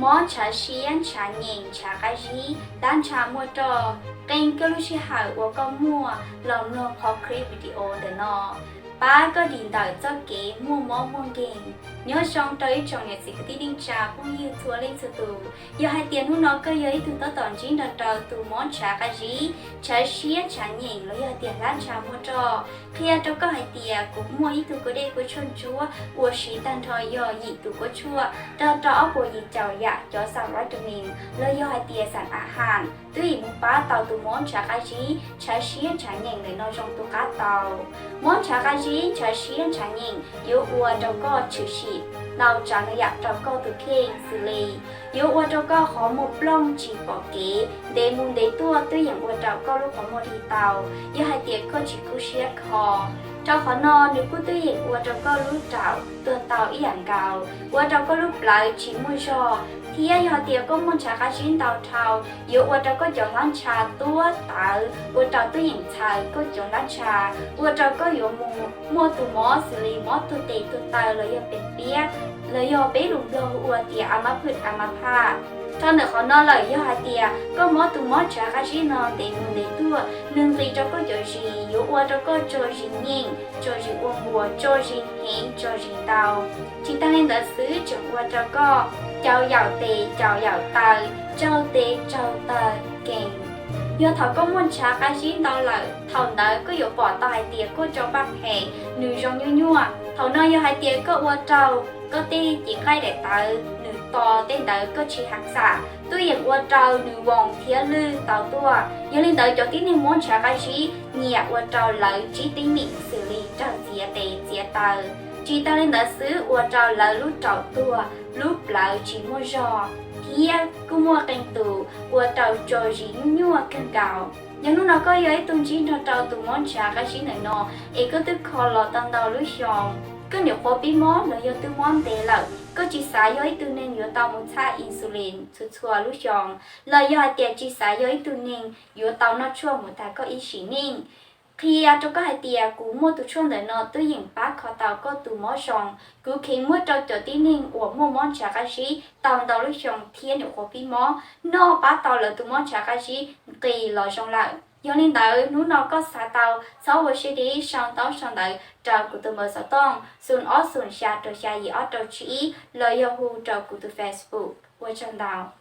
มอชาเชียนชาเยงชากาจีด้านชามัวจอเก่งก็รู้ชิหายว่าก็มัวลองนพอคลิปวิดีโอเดนอป้าก็ดีดาวเจ้าเก๋มัวมอมัวเก่งnhớ trong tới trong nhà sĩ cái tiếng trà cũng như thua lên sự tù giờ hai tiền hút nó cơ giới từ tới tòn chín đợt đầu từ món trà cái gì trà xía trà nhện lấy giờ tiền lá trà mua trò khi đâu có hai tiền cũng mua ít từ cái đây của chôn chúa của sĩ tan thời giờ gì từ của chua trò trò của gì chào dạ cho sao nói cho mình lấy giờ hai tiền sảnอาหารtuy muốn phá tàu từ món trà cái gì trà xía trà nhện lấy nó trong từ cá tàu món trà cái gì trà xía trà nhện yếu ua đâu có chữ sĩเราจะอยากจะก็ตัวเข่งสิเลยยกว่าเราก็ขอหมดปล้องจีบบอกเก๋เดมุนเดตัวอย่างว่าเราก็ลูกของโมดีเตาอย่าให้เตียก็จีกูเชียคอเราขอนอนนึกกูตัวอย่างว่าเราก็รู้เจ้าตัวเตาอีอย่างเก่าว่าเราก็รู้ปลายจีมือชอที่อย่าเตียก็มันชาคาชิ้นเตาเทายกว่าเราก็จะล้างชาตัวเตาว่าเราตัวอย่างชายก็จะล้างชาว่าเราก็อยู่มัวตัวหมอสิเลยหมอตัวเตตัวเตาเลยยังเป็นเปียกเลยยอไปหลุมเดือหัวเตียอามาพืชอามาผ้าตอนเด็กเขานอนเลยยอหาเตียก็มอตุมอชาคาชินอนเต็มมือเต็มตัวหนึ่งตีเจ้าก็จอจีอยู่ว่าเจ้าก็จอจีนิ่งจอจีอ้วนวัวจอจีเห็นจอจีเตาที่ตั้งเล่นแต่ซื้อจังว่าเจ้าก็เจ้าเหยาเตเจ้าเหยาเตาเจ้าเตเจ้าเตาเก่งยอเขาก็ม้วนชาคาชินตอนเลยเท่านั้นก็อยู่ปอดตายเตียก็จอบักแห่หนึ่งจงยั่วเท่านั้นยอหาเตียก็ว่าเจ้าก็ตีจีใกล้เด็กเตอหนึ่งต่อเต้นเตอก็ชีหักษาตัวอย่างว่าเจ้าหนึ่งวงเทียลือเต่าตัวยังเล่นเตอจอที่ในม้วนชาคาชีเงียว่าเจ้าเลยจีติ้งหมิ่งสิริเจ้าเจียเตเจียเตอจีตาเล่นเตอซื้อว่าเจ้าเลยรู้เจ้าตัวรู้เปล่าจีมัวจอเทียกูมัวกันตูว่าเจ้าจอจียั่วกันเก่ายังนู้นเราก็ย้ายตรงจีนเจ้าตัวม้วนชาคาชีหน่อยนอเอก็ตึกคอหล่อตันดาวรู้ชองก็เดี๋ยวพอปีมอเดี๋ยวยูตัวมอนเตะเลยก็จีสายย้อยตัวหนึ่งอยู่ตามมุชาอินซูลินชัวลูกชองเลยย้อยเตียจีสายย้อยตัวหนึ่งอยู่ตามนัดช่วงมุตาก็อีสีนิ่งkhi cho có hai tia cú mua từ chuông để nó tôi hiện bác khó tàu có từ mỏ sòng cú khi mua cho tí ninh của mua món chả cá sĩ tàu tàu lúc sòng thiên được của phí mỏ nó bác tàu là từ món chả cá sĩ kỳ lò sòng lại do nên đợi núi nó có xả tàu sáu bữa sẽ đi sang tàu sang đợi trào của từ mở sáu tông xuân ót xuân xa trò xa gì ót trò chỉ lời yahoo trào của từ Facebook qua trong đào